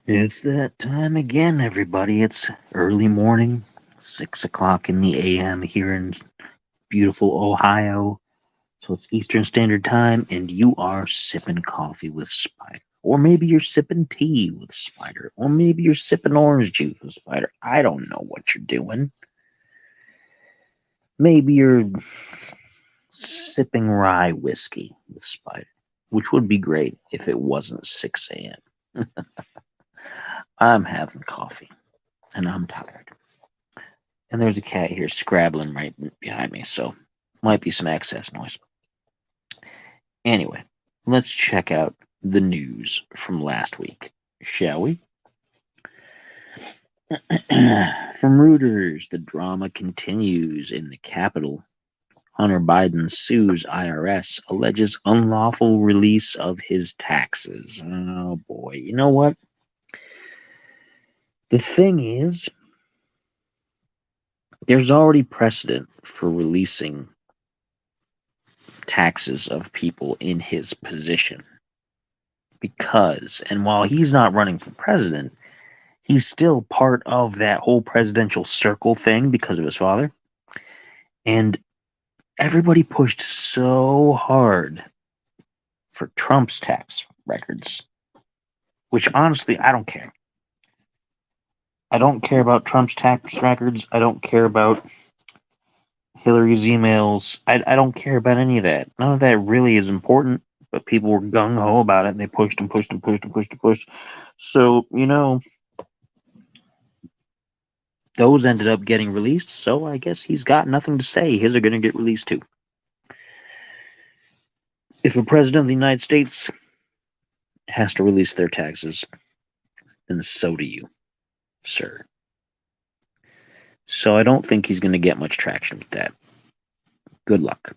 It's that time again, everybody. It's early morning, 6 o'clock in the a.m. here in beautiful Ohio. So it's Eastern Standard Time, and you are sipping coffee with Spider. Or maybe you're sipping tea with Spider. Or maybe you're sipping orange juice with Spider. I don't know what you're doing. Maybe you're sipping rye whiskey with Spider, which would be great if it wasn't 6 a.m. I'm having coffee, and I'm tired. And there's a cat here scrabbling right behind me, so might be some excess noise. Anyway, let's check out the news from last week, shall we? From Reuters, the drama continues in the Capitol. Hunter Biden sues IRS, alleges unlawful release of his taxes. Oh boy, you know what? The thing is, there's already precedent for releasing taxes of people in his position. Because, and while he's not running for president, he's still part of that whole presidential circle thing because of his father. And everybody pushed so hard for Trump's tax records, which honestly, I don't care. I don't care about Trump's tax records. I don't care about Hillary's emails. I don't care about any of that. None of that really is important, but people were gung ho about it and they pushed and pushed and pushed and pushed and pushed. So, those ended up getting released, so I guess he's got nothing to say. His are going to get released too. If a president of the United States has to release their taxes, then so do you, sir. So I don't think he's going to get much traction with that. Good luck.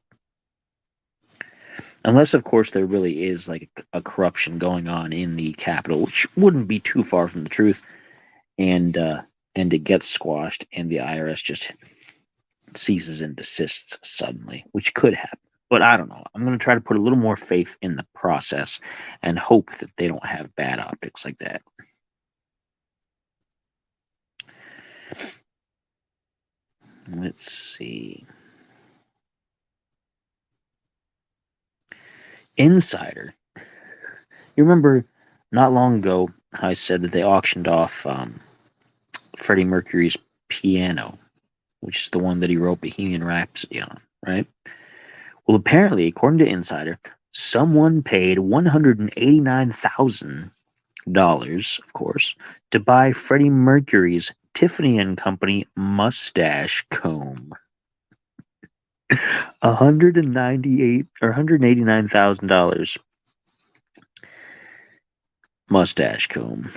Unless, of course, there really is like a corruption going on in the Capitol, which wouldn't be too far from the truth, and it gets squashed, and the IRS just ceases and desists suddenly, which could happen. But I don't know. I'm going to try to put a little more faith in the process and hope that they don't have bad optics like that. Let's see. Insider. You remember not long ago how I said that they auctioned off Freddie Mercury's piano, which is the one that he wrote Bohemian Rhapsody on, right? Well, apparently, according to Insider, someone paid $189,000, of course, to buy Freddie Mercury's Tiffany and Company mustache comb. 198 or $189,000 mustache comb.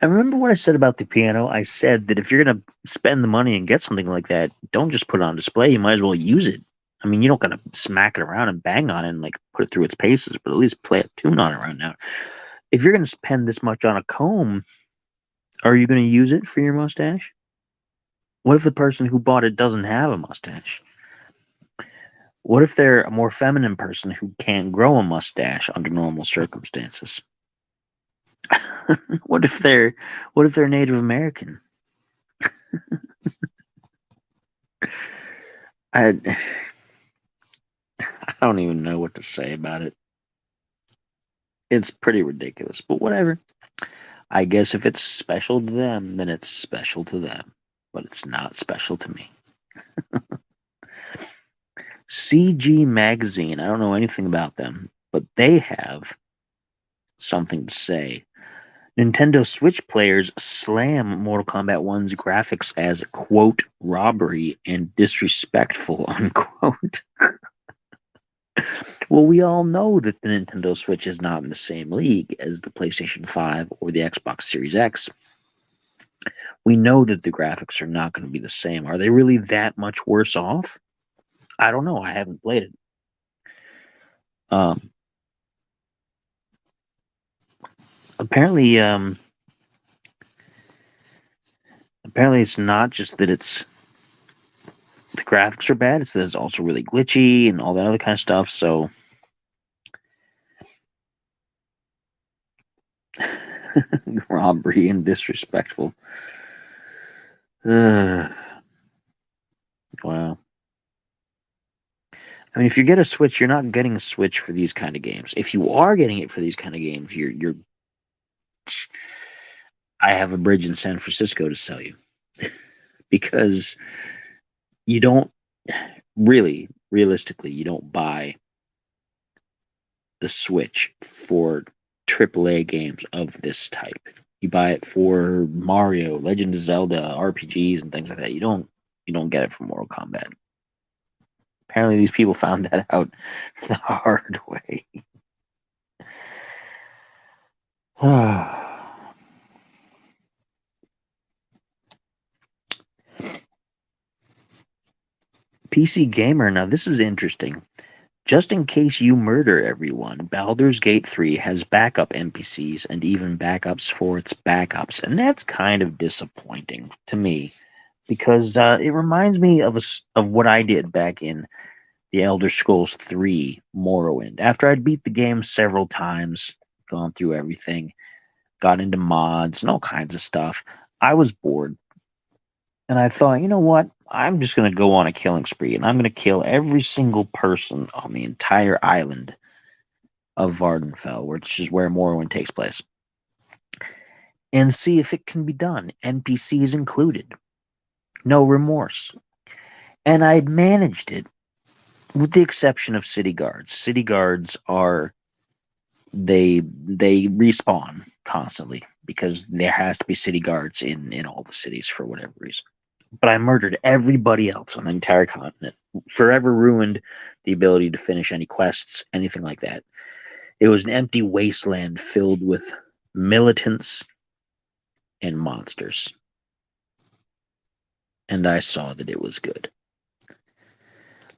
And remember what I said about the piano? I said that if you're going to spend the money and get something like that, don't just put it on display. You might as well use it. I mean, you don't got to smack it around and bang on it and like put it through its paces, but at least play a tune on it right now. If you're going to spend this much on a comb, are you going to use it for your mustache? What if the person who bought it doesn't have a mustache? What if they're a more feminine person who can't grow a mustache under normal circumstances? what if they're Native American? I I don't even know what to say about it. It's pretty ridiculous, but whatever. I guess if it's special to them, then it's special to them. But it's not special to me. CG Magazine, I don't know anything about them, but they have something to say. Nintendo Switch players slam Mortal Kombat 1's graphics as, quote, robbery and disrespectful, unquote. Well, we all know that the Nintendo Switch is not in the same league as the PlayStation 5 or the Xbox Series X. We know that the graphics are not going to be the same. Are they really that much worse off? I don't know. I haven't played it. Apparently, it's not just that it's the graphics are bad. It's that it's also really glitchy and all that other kind of stuff. So Robbery and disrespectful. Wow. I mean, if you get a Switch, you're not getting a Switch for these kind of games. If you are getting it for these kind of games, you're. I have a bridge in San Francisco to sell you because you don't really, realistically, you don't buy the Switch for AAA games of this type. You buy it for Mario, Legend of Zelda, RPGs, and things like that. You don't get it for Mortal Kombat. Apparently, these people found that out the hard way. PC Gamer, now this is interesting. Just in case you murder everyone, Baldur's Gate 3 has backup NPCs and even backups for its backups, and that's kind of disappointing to me because it reminds me of what I did back in the Elder Scrolls 3 Morrowind. After I'd beat the game several times, gone through everything, got into mods and all kinds of stuff, I was bored. And I thought, you know what? I'm just going to go on a killing spree and I'm going to kill every single person on the entire island of Vardenfell, which is where Morrowind takes place, and see if it can be done. NPCs included. No remorse. And I managed it with the exception of city guards. City guards are they respawn constantly because there has to be city guards in all the cities for whatever reason. But I murdered everybody else on the entire continent. Forever ruined the ability to finish any quests, anything like that. It was an empty wasteland filled with militants and monsters. And I saw that it was good.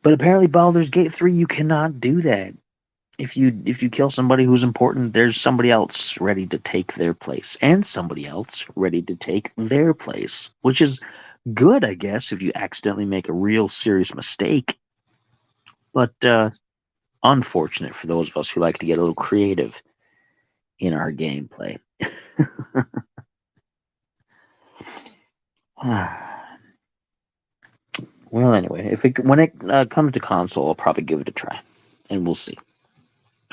But apparently Baldur's Gate 3, you cannot do that. If you kill somebody who's important, there's somebody else ready to take their place. And somebody else ready to take their place. Which is good, I guess, if you accidentally make a real serious mistake. But unfortunate for those of us who like to get a little creative in our gameplay. Well, anyway, when it comes to console, I'll probably give it a try, and we'll see.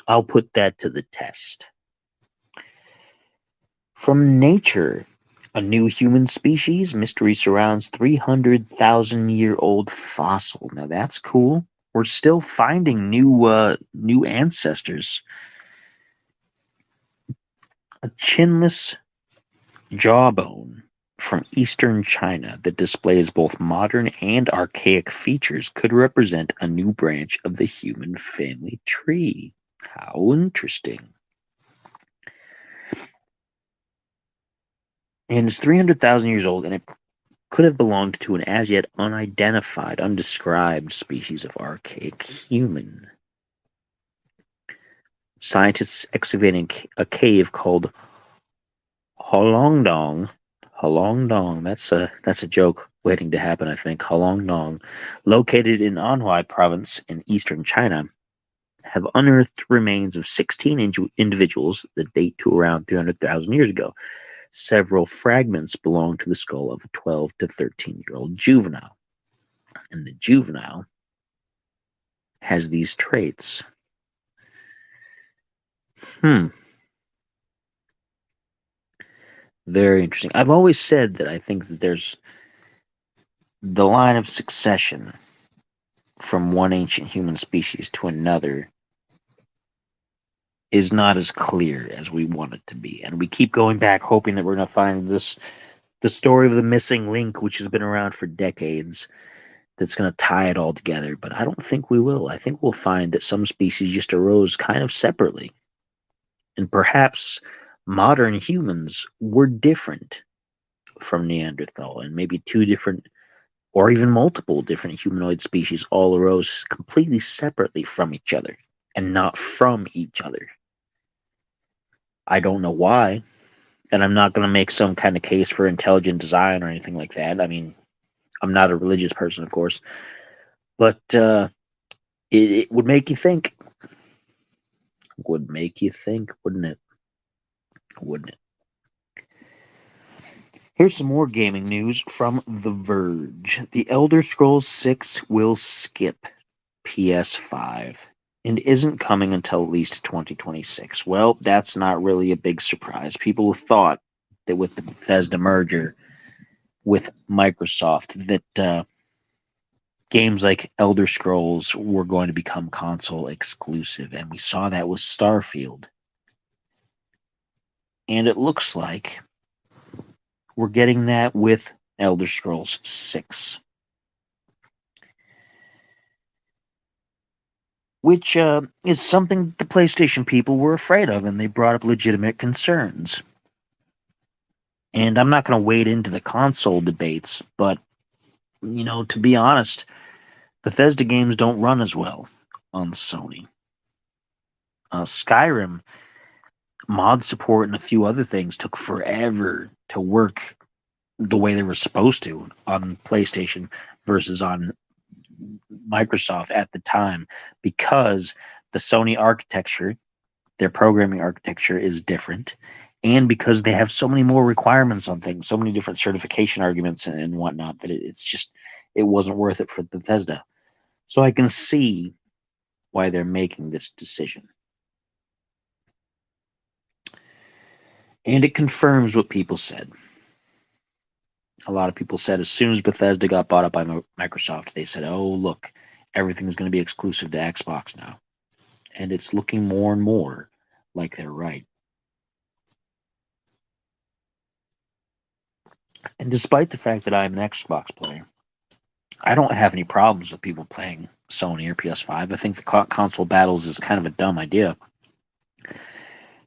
I'll put that to the test. From Nature, a new human species mystery surrounds 300,000-year-old fossil. Now that's cool. We're still finding new ancestors. A chinless jawbone from eastern China that displays both modern and archaic features could represent a new branch of the human family tree. How interesting. And it's 300,000 years old, and it could have belonged to an as yet unidentified, undescribed species of archaic human. Scientists excavating a cave called Halongdong. Halongdong, that's a joke waiting to happen, I think. Halongdong, located in Anhui province in eastern China, have unearthed remains of 16 individuals that date to around 300,000 years ago. Several fragments belong to the skull of a 12 to 13-year-old juvenile. And the juvenile has these traits. Very interesting. I've always said that I think that there's the line of succession from one ancient human species to another is not as clear as we want it to be. And we keep going back hoping that we're going to find the story of the missing link, which has been around for decades, that's going to tie it all together. But I don't think we will. I think we'll find that some species just arose kind of separately. And perhaps modern humans were different from Neanderthal, and maybe two different or even multiple different humanoid species all arose completely separately from each other and not from each other. I don't know why, and I'm not going to make some kind of case for intelligent design or anything like that. I mean, I'm not a religious person, of course, but it would make you think. Would make you think, wouldn't it? Wouldn't it? Here's some more gaming news from The Verge. The Elder Scrolls 6 will skip PS5 and isn't coming until at least 2026. Well, that's not really a big surprise. People thought that with the Bethesda merger with Microsoft, that games like Elder Scrolls were going to become console exclusive, and we saw that with Starfield. And it looks like we're getting that with Elder Scrolls 6. Which is something the PlayStation people were afraid of, and they brought up legitimate concerns. And I'm not going to wade into the console debates, but, to be honest, Bethesda games don't run as well on Sony. Skyrim, mod support, and a few other things took forever to work the way they were supposed to on PlayStation versus on Microsoft at the time, because the Sony architecture, their programming architecture, is different, and because they have so many more requirements on things, so many different certification arguments and whatnot, that it wasn't worth it for Bethesda. So I can see why they're making this decision. And it confirms what people said. A lot of people said as soon as Bethesda got bought up by Microsoft, they said, oh, look, everything's going to be exclusive to Xbox now. And it's looking more and more like they're right. And despite the fact that I'm an Xbox player, I don't have any problems with people playing Sony or PS5. I think the console battles is kind of a dumb idea.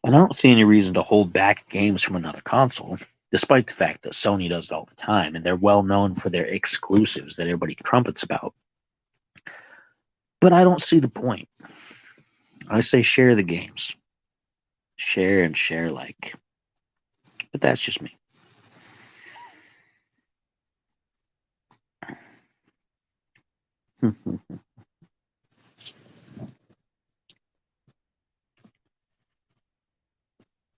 And I don't see any reason to hold back games from another console, despite the fact that Sony does it all the time, and they're well known for their exclusives that everybody trumpets about. But I don't see the point. I say share the games. Share and share like. But that's just me.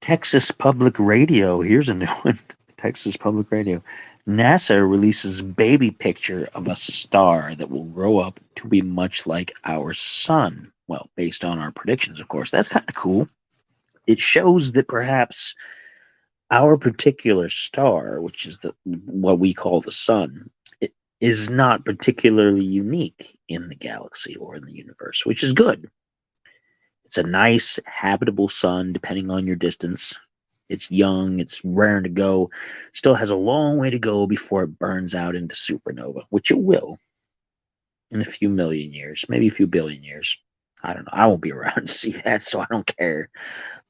Texas Public Radio. Here's a new one. Texas Public Radio. NASA releases baby picture of a star that will grow up to be much like our sun. Well, based on our predictions, of course. That's kind of cool. It shows that perhaps our particular star, which is what we call the sun, it is not particularly unique in the galaxy or in the universe, which is good. It's a nice, habitable sun, depending on your distance. It's young, it's raring to go, still has a long way to go before it burns out into supernova, which it will in a few million years, maybe a few billion years. I don't know. I won't be around to see that, so I don't care.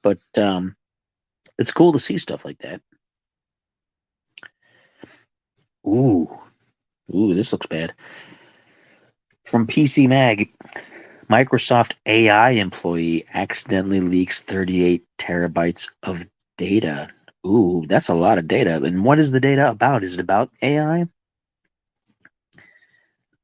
But it's cool to see stuff like that. Ooh, this looks bad. From PC Mag, Microsoft AI employee accidentally leaks 38 terabytes of data. Ooh, that's a lot of data. And what is the data about? Is it about AI?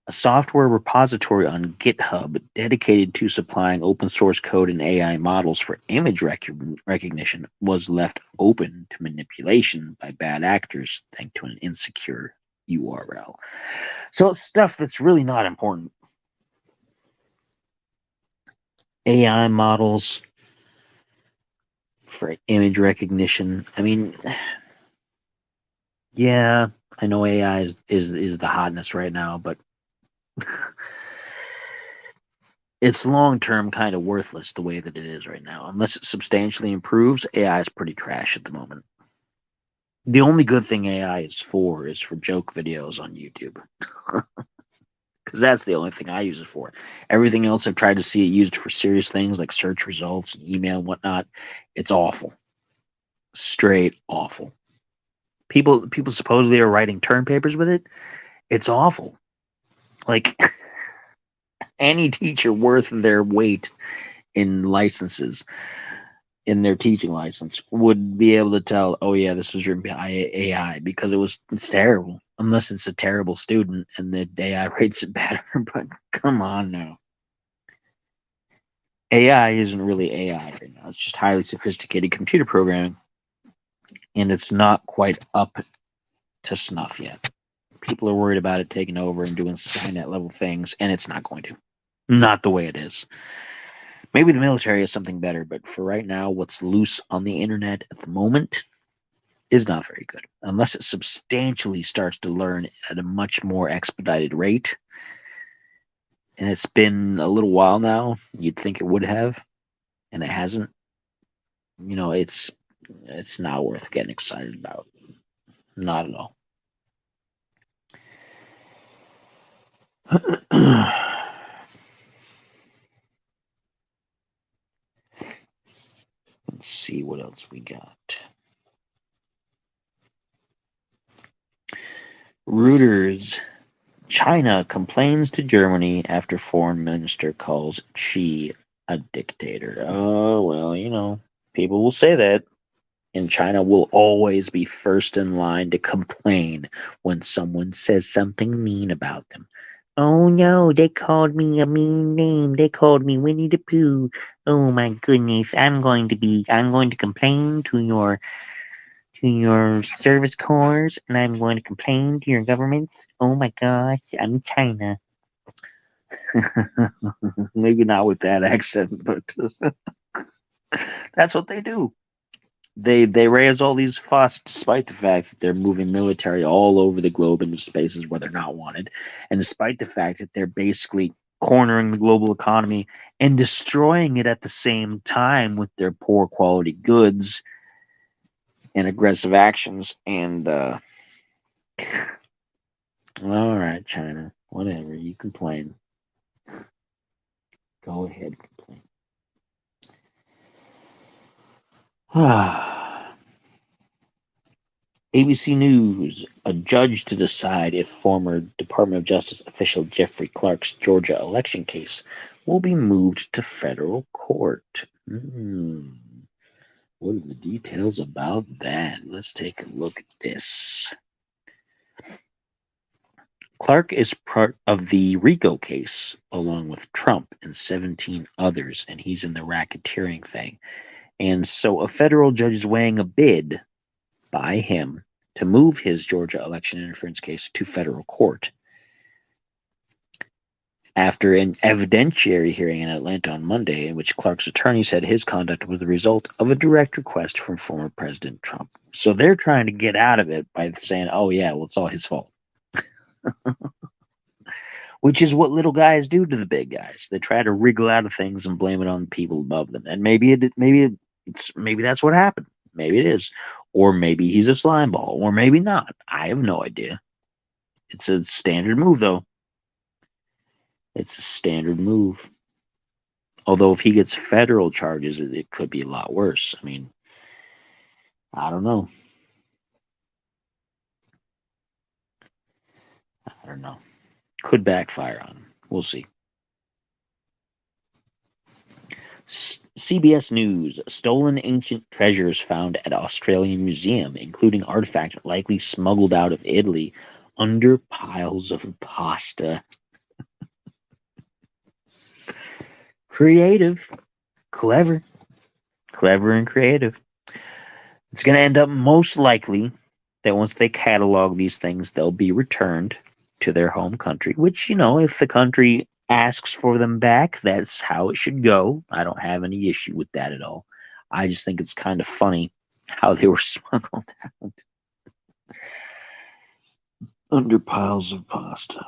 A software repository on GitHub dedicated to supplying open source code and AI models for image recognition was left open to manipulation by bad actors thanks to an insecure URL. So it's stuff that's really not important. AI models for image recognition. I mean, yeah, I know AI is the hotness right now, but it's long-term kind of worthless the way that it is right now. Unless it substantially improves, AI is pretty trash at the moment. The only good thing AI is for joke videos on YouTube. Because that's the only thing I use it for. Everything else I've tried to see it used for serious things like search results and email and whatnot. It's awful. Straight awful. People supposedly are writing term papers with it. It's awful. Like any teacher worth their weight in licenses, in their teaching license, would be able to tell, oh yeah, this was written by AI, because it's terrible. Unless it's a terrible student and the AI rates it better. But come on now. AI isn't really AI right now. It's just highly sophisticated computer programming. And it's not quite up to snuff yet. People are worried about it taking over and doing Skynet level things, and it's not going to. Not the way it is. Maybe the military is something better, but for right now, what's loose on the internet at the moment is not very good. Unless it substantially starts to learn at a much more expedited rate. And it's been a little while now. You'd think it would have, and it hasn't. It's not worth getting excited about. Not at all. Let's see what else we got. Reuters. China complains to Germany after foreign minister calls Xi a dictator. Oh, well, people will say that. And China will always be first in line to complain when someone says something mean about them. Oh no, they called me a mean name. They called me Winnie the Pooh. Oh my goodness, I'm going to complain to your service corps, and I'm going to complain to your governments. Oh my gosh, I'm China. Maybe not with that accent, but that's what they do. They raise all these fuss despite the fact that they're moving military all over the globe into spaces where they're not wanted, and despite the fact that they're basically cornering the global economy and destroying it at the same time with their poor quality goods and aggressive actions. And all right, China, whatever, you complain. Go ahead, complain. ABC News, a judge to decide if former Department of Justice official Jeffrey Clark's Georgia election case will be moved to federal court. What are the details about that? Let's take a look at this. Clark is part of the RICO case, along with Trump and 17 others, and he's in the racketeering thing. And so a federal judge is weighing a bid by him to move his Georgia election interference case to federal court. After an evidentiary hearing in Atlanta on Monday, in which Clark's attorney said his conduct was the result of a direct request from former President Trump. So they're trying to get out of it by saying, oh, yeah, well, it's all his fault. Which is what little guys do to the big guys. They try to wriggle out of things and blame it on people above them. And maybe that's what happened. Maybe it is. Or maybe he's a slime ball. Or maybe not. I have no idea. It's a standard move, though. It's a standard move. Although if he gets federal charges, it could be a lot worse. I mean, I don't know. Could backfire on him. We'll see. CBS News, stolen ancient treasures found at Australian museum, including artifact likely smuggled out of Italy under piles of pasta. Creative. Clever and creative. It's going to end up most likely that once they catalog these things, they'll be returned to their home country, which, if the country asks for them back, that's how it should go. I don't have any issue with that at all. I just think it's kind of funny how they were smuggled out under piles of pasta.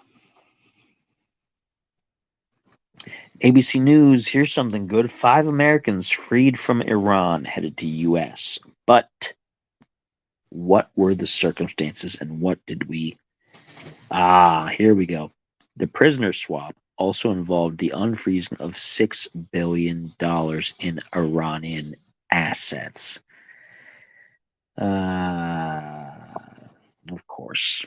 ABC News, here's something good. 5 Americans freed from Iran headed to U.S. But what were the circumstances and what did we... here we go. The prisoner swap also involved the unfreezing of $6 billion in Iranian assets. Of course.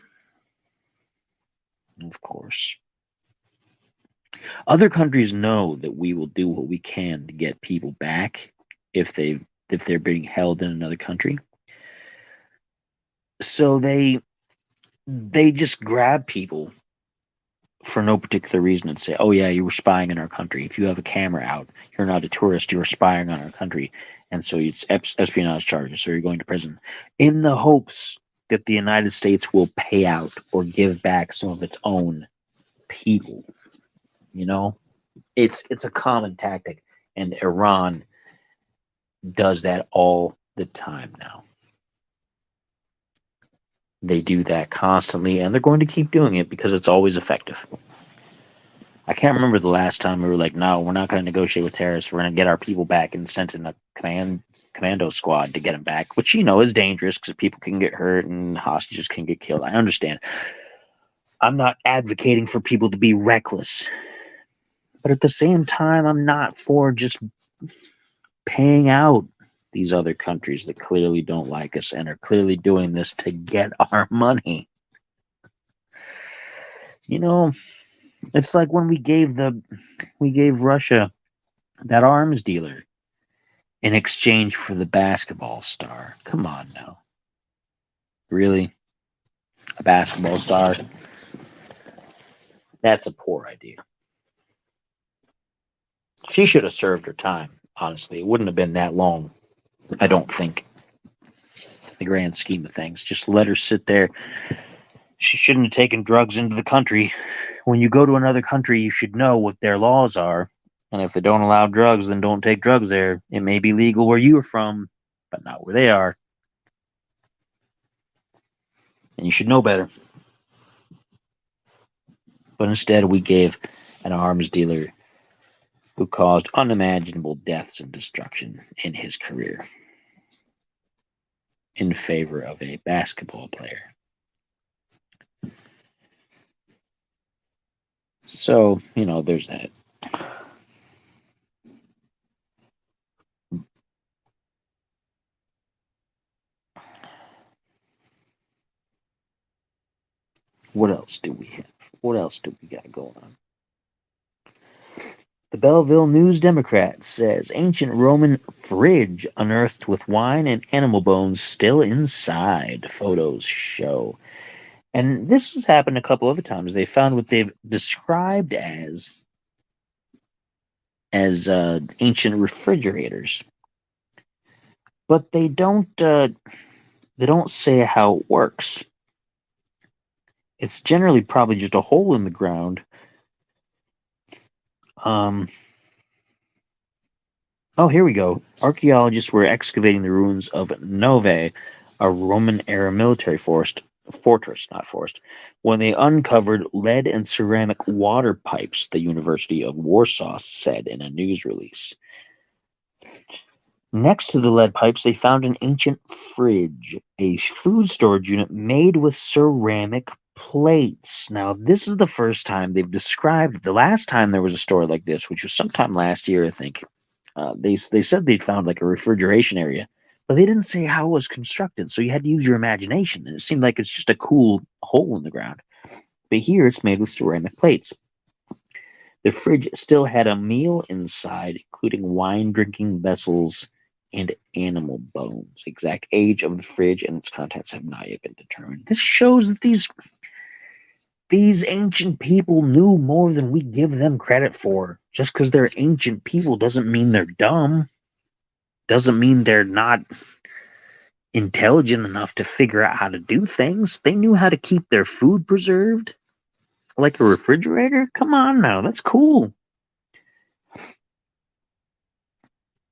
Other countries know that we will do what we can to get people back if they're being held in another country. So they just grab people for no particular reason and say, oh yeah, you were spying in our country. If you have a camera out, you're not a tourist, you're spying on our country. And so it's espionage charges, so you're going to prison. In the hopes that the United States will pay out or give back some of its own people. You know, it's a common tactic, and Iran does that all the time now. They do that constantly, and they're going to keep doing it because it's always effective. I can't remember the last time we were like, no, we're not going to negotiate with terrorists. We're going to get our people back and sent in a commando squad to get them back, which, is dangerous because people can get hurt and hostages can get killed. I understand. I'm not advocating for people to be reckless. But at the same time, I'm not for just paying out these other countries that clearly don't like us and are clearly doing this to get our money. It's like when we gave Russia that arms dealer in exchange for the basketball star. Come on now. Really? A basketball star? That's a poor idea. She should have served her time, honestly. It wouldn't have been that long, I don't think. In the grand scheme of things. Just let her sit there. She shouldn't have taken drugs into the country. When you go to another country, you should know what their laws are. And if they don't allow drugs, then don't take drugs there. It may be legal where you are from, but not where they are. And you should know better. But instead, we gave an arms dealer who caused unimaginable deaths and destruction in his career in favor of a basketball player. So, there's that. What else do we have? What else do we got going on? The Belleville News Democrat says ancient Roman fridge unearthed with wine and animal bones still inside. Photos show. And this has happened a couple other times. They found what they've described as ancient refrigerators, but they don't say how it works. It's generally probably just a hole in the ground. Oh, here we go. Archaeologists were excavating the ruins of Nove, a Roman-era military fortress, when they uncovered lead and ceramic water pipes, the University of Warsaw said in a news release. Next to the lead pipes, they found an ancient fridge, a food storage unit made with ceramic plates. Now, this is the first time they've described. The last time there was a story like this, which was sometime last year, I think, they said they'd found like a refrigeration area, but they didn't say how it was constructed, so you had to use your imagination, and it seemed like it's just a cool hole in the ground. But here it's made with ceramic plates. The fridge still had a meal inside, including wine-drinking vessels and animal bones. The exact age of the fridge and its contents have not yet been determined. This shows that these ancient people knew more than we give them credit for. Just because they're ancient people doesn't mean they're dumb. Doesn't mean they're not intelligent enough to figure out how to do things. They knew how to keep their food preserved. Like a refrigerator? Come on now, that's cool.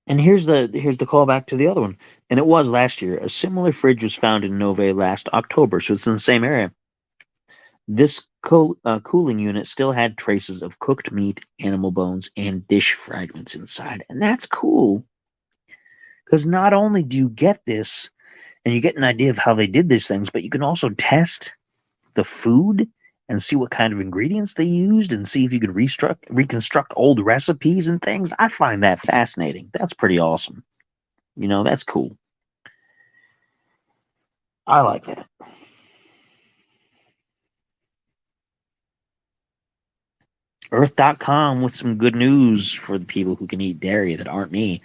And here's the callback to the other one. And it was last year. A similar fridge was found in Nove last October, so it's in the same area. This cooling unit still had traces of cooked meat, animal bones, and dish fragments inside. And that's cool. Because not only do you get this, and you get an idea of how they did these things, but you can also test the food and see what kind of ingredients they used and see if you could reconstruct old recipes and things. I find that fascinating. That's pretty awesome. That's cool. I like that. Earth.com with some good news for the people who can eat dairy that aren't me.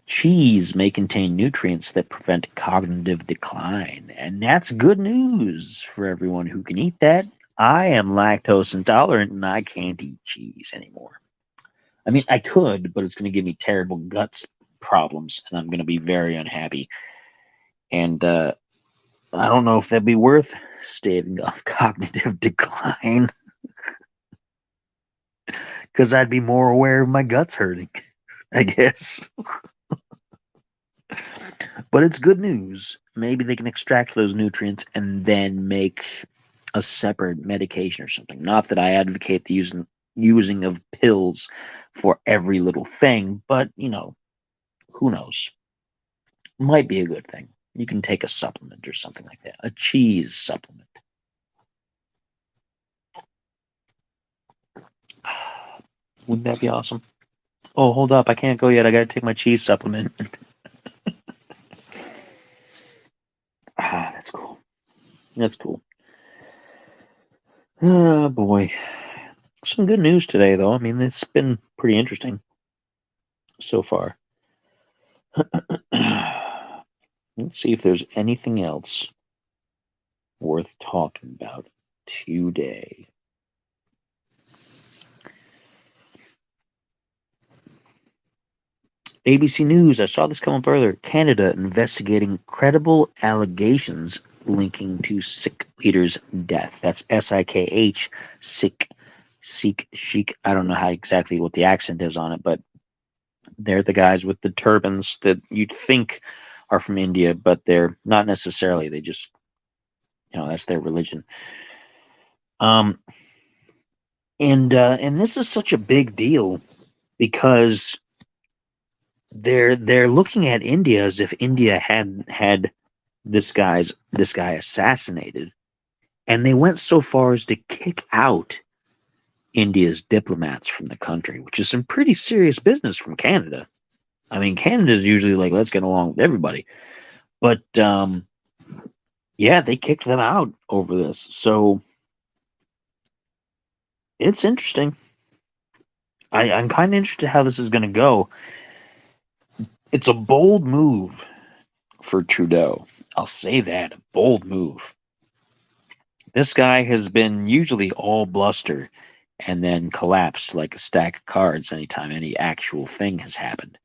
Cheese may contain nutrients that prevent cognitive decline. And that's good news for everyone who can eat that. I am lactose intolerant and I can't eat cheese anymore. I mean, I could, but it's going to give me terrible guts problems and I'm going to be very unhappy. And I don't know if that'd be worth staving off cognitive decline, because I'd be more aware of my guts hurting, I guess. But it's good news. Maybe they can extract those nutrients and then make a separate medication or something. Not that I advocate the using of pills for every little thing, but who knows? Might be a good thing. You can take a supplement or something like that. A cheese supplement. Wouldn't that be awesome? Oh, hold up. I can't go yet. I gotta take my cheese supplement. That's cool. That's cool. Oh, boy. Some good news today, though. I mean, it's been pretty interesting so far. Let's see if there's anything else worth talking about today. ABC News, I saw this come up earlier. Canada investigating credible allegations linking to Sikh leader's death. That's Sikh, Sikh, Sheik. I don't know how exactly what the accent is on it, but they're the guys with the turbans that you'd think are from India, but they're not necessarily. They just, that's their religion. And this is such a big deal because they're looking at India as if India had this guy assassinated, and they went so far as to kick out India's diplomats from the country, which is some pretty serious business from Canada. I mean, Canada's usually like, let's get along with everybody, but yeah, they kicked them out over this. So it's interesting. I'm kind of interested how this is going to go. It's a bold move for Trudeau. I'll say that, a bold move. This guy has been usually all bluster and then collapsed like a stack of cards anytime any actual thing has happened.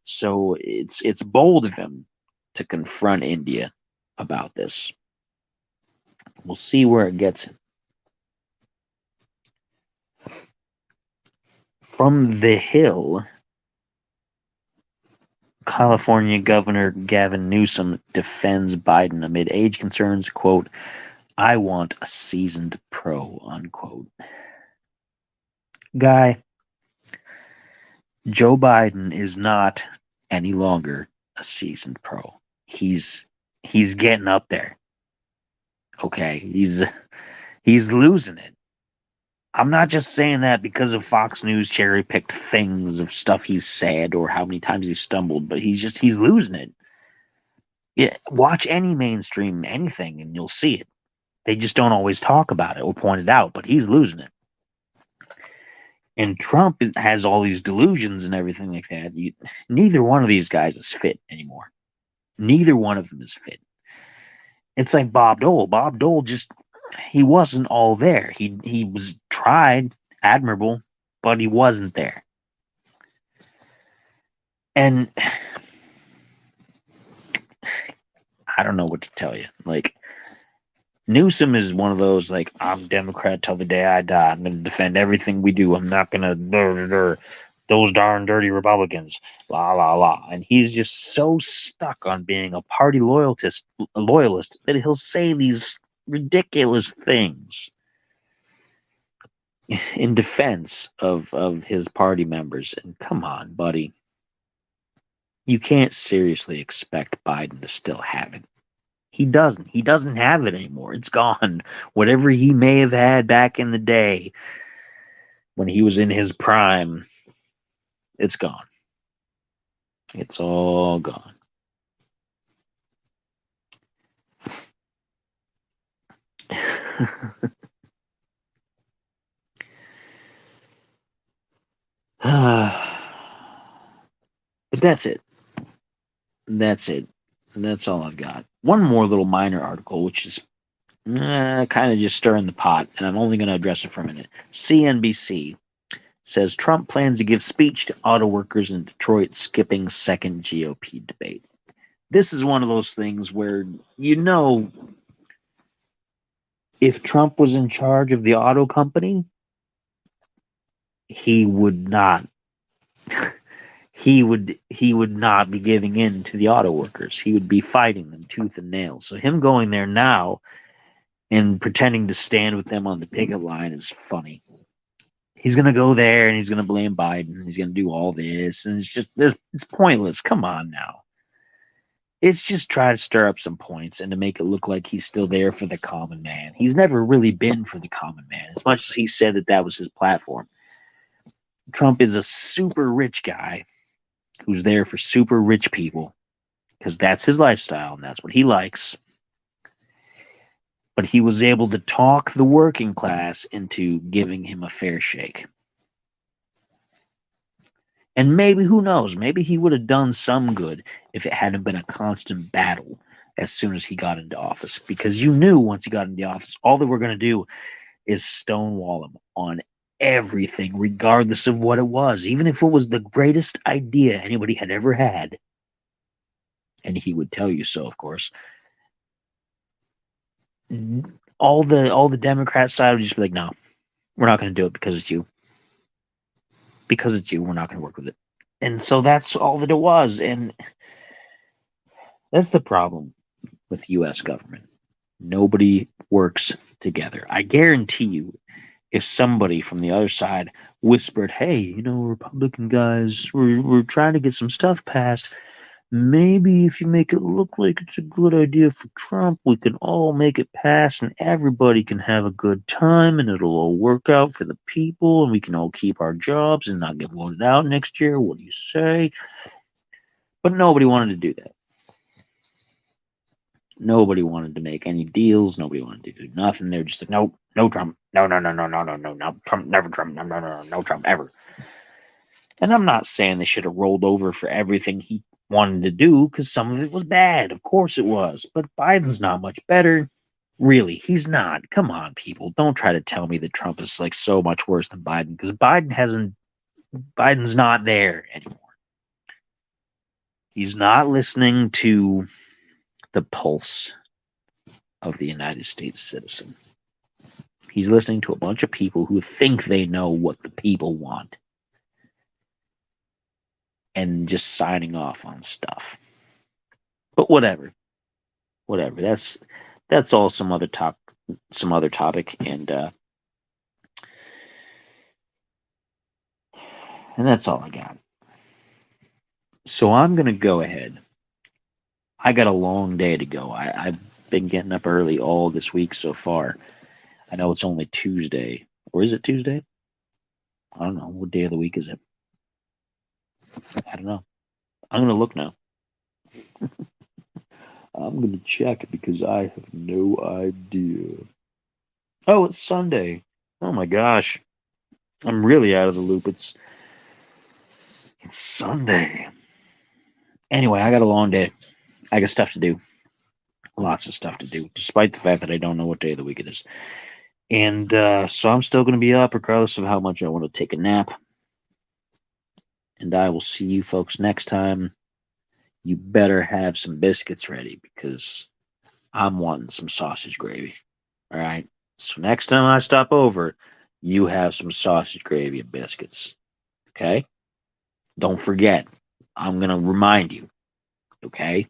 So it's bold of him to confront India about this. We'll see where it gets him. From the Hill, California Governor Gavin Newsom defends Biden amid age concerns, quote, "I want a seasoned pro," unquote. Guy, Joe Biden is not any longer a seasoned pro. He's getting up there. Okay, he's losing it. I'm not just saying that because of Fox News cherry picked things of stuff he's said or how many times he's stumbled, but he's losing it. Yeah, watch any mainstream anything and you'll see it. They just don't always talk about it or point it out, but he's losing it. And Trump has all these delusions and everything like that. Neither one of these guys is fit anymore. Neither one of them is fit. It's like Bob Dole. Bob Dole he wasn't all there. He was tried, admirable, but he wasn't there. And I don't know what to tell you. Like, Newsom is one of those, like, I'm Democrat till the day I die. I'm going to defend everything we do. I'm not going to, those darn dirty Republicans, la, la, la. And he's just so stuck on being a party loyalist that he'll say these ridiculous things in defense of his party members. And come on, buddy. You can't seriously expect Biden to still have it. He doesn't. He doesn't have it anymore. It's gone. Whatever he may have had back in the day when he was in his prime, it's gone. It's all gone. But that's it. That's it. That's all I've got. One more little minor article, which is kind of just stirring the pot, and I'm only going to address it for a minute. CNBC says Trump plans to give speech to auto workers in Detroit, skipping second GOP debate. this is one of those things where, you know, if Trump was in charge of the auto company, he would not he would not be giving in to the auto workers. He would be fighting them tooth and nail. So him going there now and pretending to stand with them on the picket line is funny. He's gonna go there and he's gonna blame Biden. He's gonna do all this, and it's pointless. Come on now. It's just try to stir up some points and to make it look like he's still there for the common man. He's never really been for the common man, as much as he said that that was his platform. Trump is a super rich guy who's there for super rich people because that's his lifestyle and that's what he likes. But he was able to talk the working class into giving him a fair shake. And maybe, who knows, maybe he would have done some good if it hadn't been a constant battle as soon as he got into office. Because you knew once he got into office, all they were going to do is stonewall him on everything, regardless of what it was, even if it was the greatest idea anybody had ever had. And he would tell you so, of course. All the Democrat side would just be like, no, we're not going to do it because it's you. Because it's you, we're not going to work with it. And so that's all that it was. And that's the problem with U.S. government. Nobody works together. I guarantee you, if somebody from the other side whispered, hey, you know, Republican guys, we're trying to get some stuff passed. Maybe if you make it look like it's a good idea for Trump, we can all make it pass and everybody can have a good time and it'll all work out for the people and we can all keep our jobs and not get voted out next year. What do you say? But nobody wanted to do that. Nobody wanted to make any deals. Nobody wanted to do nothing. They're just like, no, no Trump. No, no, no, no, no, no, no, no. Trump, never Trump. No, no, no, no, no Trump, ever. And I'm not saying they should have rolled over for everything he wanted to do, because some of it was bad. Of course it was. But Biden's not much better. Really, he's not. Come on, people. Don't try to tell me that Trump is like so much worse than Biden, because Biden's not there anymore. He's not listening to the pulse of the United States citizen. He's listening to a bunch of people who think they know what the people want and just signing off on stuff. But whatever. That's all some other topic, and that's all I got. So I'm gonna go ahead. I got a long day to go. I've been getting up early all this week so far. I know it's only Tuesday. Or is it Tuesday? I don't know. What day of the week is it? I don't know. I'm going to look now. I'm going to check because I have no idea. Oh, it's Sunday. Oh my gosh. I'm really out of the loop. It's Sunday. Anyway, I got a long day. I got stuff to do. Lots of stuff to do, despite the fact that I don't know what day of the week it is. And so I'm still going to be up regardless of how much I want to take a nap. And I will see you folks next time. You better have some biscuits ready because I'm wanting some sausage gravy. All right. So next time I stop over, you have some sausage gravy and biscuits. Okay? Don't forget. I'm going to remind you. Okay?